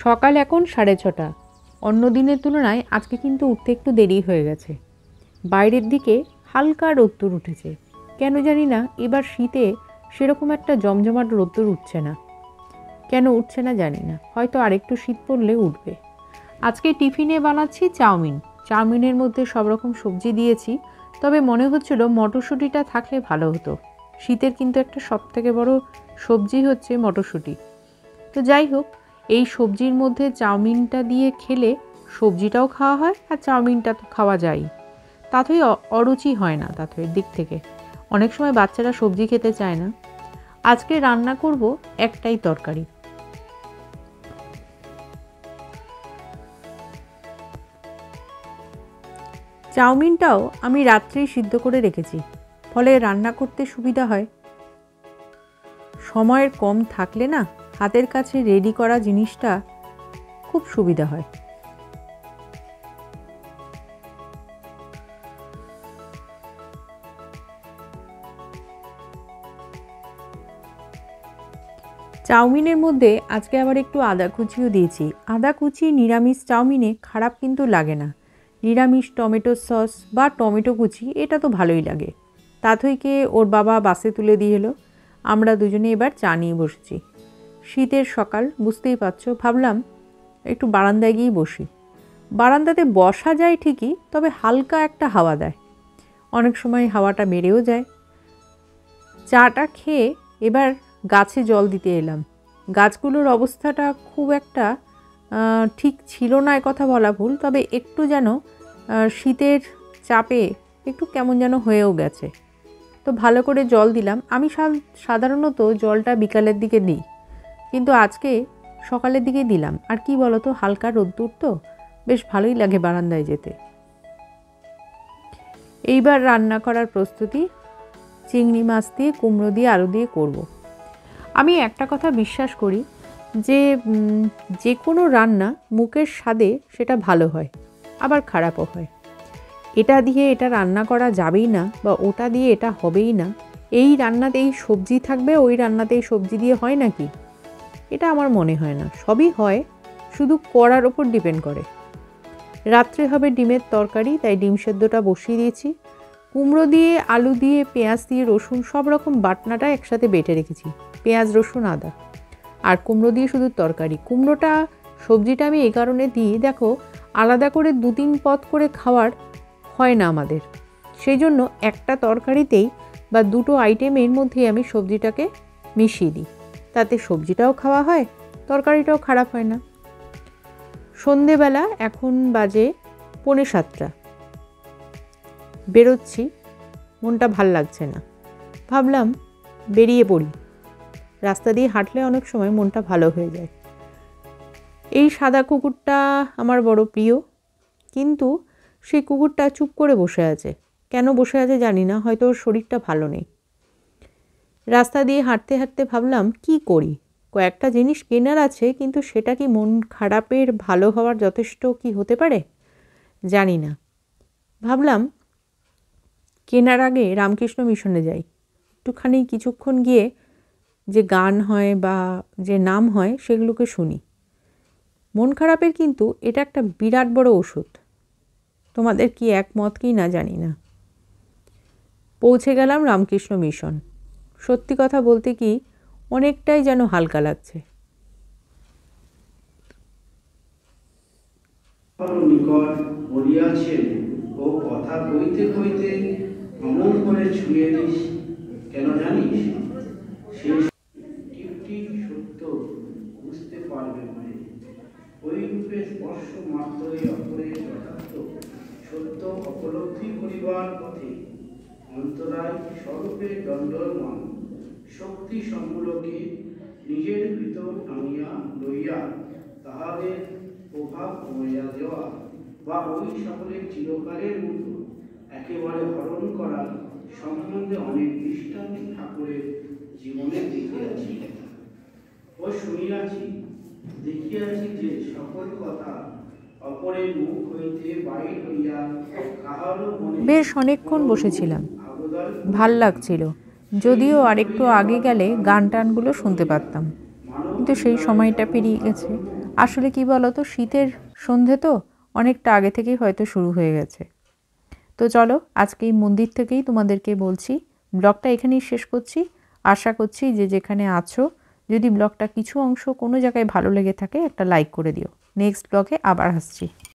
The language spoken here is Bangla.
সকাল এখন 6:30। অন্য দিনের তুলনায় আজকে কিন্তু উঠতে একটু দেরি হয়ে গেছে। বাইরের দিকে হালকা রোদ্দুর উঠেছে। কেন জানি না এবার শীতে সেরকম একটা জমজমাট রোদ্দুর উঠছে না। কেন উঠছে না জানি না, হয়তো আরেকটু শীত পড়লে উঠবে। আজকে টিফিনে বানাচ্ছি চাউমিন। চাউমিনের মধ্যে সব রকম সবজি দিয়েছি, তবে মনে হচ্ছিল মটরশুঁটিটা থাকলে ভালো হতো। শীতের কিন্তু একটা সবথেকে বড় সবজি হচ্ছে মটরশুঁটি। তো যাই হোক, এই সবজির মধ্যে চাউমিনটা দিয়ে খেলে সবজিটাও খাওয়া হয় আর চাউমিনটা তো খাওয়া যায়, তাতেই অরুচি হয় না। তাতেই দিক থেকে অনেক সময় বাচ্চারা সবজি খেতে চায় না। আজকে রান্না করব একটাই তরকারি। চাউমিনটাও আমি রাত্রেই সিদ্ধ করে রেখেছি, ফলে রান্না করতে সুবিধা হয়। সময়ের কম থাকলে না, হাতের কাছে রেডি করা জিনিসটা খুব সুবিধা হয়। চাউমিনের মধ্যে আজকে আবার একটু আদা কুচিও দিয়েছি। আদা কুচি নিরামিষ চাউমিনে খারাপ কিন্তু লাগে না। নিরামিষ টমেটো সস বা টমেটো কুচি এটা তো ভালোই লাগে। তাথইকে ওর বাবা বাসে তুলে দিয়ে এলো। আমরা দুজনে এবার চা নিয়ে বসেছি। শীতের সকাল, বুঝতেই পারছো, ভাবলাম একটু বারান্দায় গিয়েই বসি। বারান্দাতে বসা যায় ঠিকই, তবে হালকা একটা হাওয়া দেয়। অনেক সময় হাওয়াটা বেড়েও যায়। চাটা খেয়ে এবার গাছে জল দিতে এলাম। গাছগুলোর অবস্থাটা খুব একটা ঠিক ছিল না, কথা বলা ভুল, তবে একটু যেন শীতের চাপে একটু কেমন যেন হয়েও গেছে। তো ভালো করে জল দিলাম। আমি সাধারণত জলটা বিকালের দিকে দিই, কিন্তু আজকে সকালের দিকে দিলাম। আর কি বলতো, হালকা রোদ্দুর তো বেশ ভালোই লাগে বারান্দায় যেতে। এইবার রান্না করার প্রস্তুতি। চিংড়ি মাছ দিয়ে, কুমড়ো দিয়ে, আলু দিয়ে করব। আমি একটা কথা বিশ্বাস করি যে যে কোনো রান্না মুখের স্বাদে সেটা ভালো হয়, আবার খারাপও হয়। এটা দিয়ে এটা রান্না করা যাবেই না, বা ওটা দিয়ে এটা হবেই না, এই রান্নাতেই সবজি থাকবে, ওই রান্নাতেই সবজি দিয়ে হয় নাকি? এটা আমার মনে হয় না। সবই হয়, শুধু করার ওপর ডিপেন্ড করে। রাত্রে হবে ডিমের তরকারি, তাই ডিম সেদ্ধটা বসিয়ে দিয়েছি। কুমড়ো দিয়ে, আলু দিয়ে, পেঁয়াজ দিয়ে, রসুন সব রকম বাটনাটা একসাথে বেটে রেখেছি। পেঁয়াজ, রসুন, আদা। আর কুমড়ো দিয়ে শুধু তরকারি। কুমড়োটা, সবজিটা আমি এই কারণে দিই, দেখো আলাদা করে 2-3 পদ করে খাওয়ার হয় না আমাদের। সেই জন্য একটা তরকারিতেই বা দুটো আইটেমের মধ্যেই আমি সবজিটাকে মিশিয়ে দিই। তাতে সবজিটাও খাওয়া হয়, তরকারিটাও খারাপ হয় না। সন্ধেবেলা এখন বাজে 6:45। বেরোচ্ছি, মনটা ভাল লাগছে না। ভাবলাম বেরিয়ে পড়ি। রাস্তা দিয়ে হাঁটলে অনেক সময় মনটা ভালো হয়ে যায়। এই সাদা কুকুরটা আমার বড় প্রিয়, কিন্তু সেই কুকুরটা চুপ করে বসে আছে। কেন বসে আছে জানি না, হয়তো ওর শরীরটা ভালো নেই। রাস্তা দিয়ে হাঁটতে হাঁটতে ভাবলাম কি করি। কয়েকটা জিনিস কেনার আছে, কিন্তু সেটা কি মন খারাপের ভালো হওয়ার যথেষ্ট কি হতে পারে জানি না। ভাবলাম কেনার আগে রামকৃষ্ণ মিশনে যাই, একটুখানি কিছুক্ষণ গিয়ে যে গান হয় বা যে নাম হয় সেগুলোকে শুনি। মন খারাপের কিন্তু এটা একটা বিরাট বড় ওষুধ। তোমাদের কি একমত কি না জানি না। পৌঁছে গেলাম রামকৃষ্ণ মিশন। সত্যি কথা বলতে কি, অনেকটাই যেন হালকা লাগছে। নিকট বলিয়াছেন, ও কথা কইতে কইতে অমন করে ছুঁয়ে দিস কেন জানিস? সেই টিপটি সত্য বুঝতে পারবে বলে। ওই রূপে স্পর্শ মাত্রই অপরের যথার্থ সত্য উপলব্ধি করিবার পথে অন্তরায় স্বরূপে দণ্ডমান শক্তি সমূলকে নিজের ভিতর টানিয়া লইয়া তাহাদের প্রভাব কমাইয়া দেওয়া, বা ওই সকলের চিরকালের মতো একেবারে হরণ করা সম্বন্ধে অনেক দৃষ্টান্ত ঠাকুরের জীবনে দেখিয়াছি ও শুনিয়াছি। দেখিয়াছি যে সকল কথা অপরের মুখ হইতে বাহির হইয়া কাহারও মনে বেশ অনেকক্ষণ বসেছিলাম, ভাল লাগছিল। যদিও আরেকটু আগে গেলে গান টানগুলো শুনতে পারতাম, কিন্তু সেই সময়টা পেরিয়ে গেছে। আসলে কি বলো তো, শীতের সন্ধে তো অনেকটা আগে থেকেই হয়তো শুরু হয়ে গেছে। তো চলো আজকে এই মন্দির থেকেই তোমাদেরকে বলছি, ব্লগটা এখানেই শেষ করছি। আশা করছি যে যেখানে আছো, যদি ব্লগটা কিছু অংশ কোনো জায়গায় ভালো লেগে থাকে একটা লাইক করে দিও। নেক্সট ব্লগে আবার আসছি।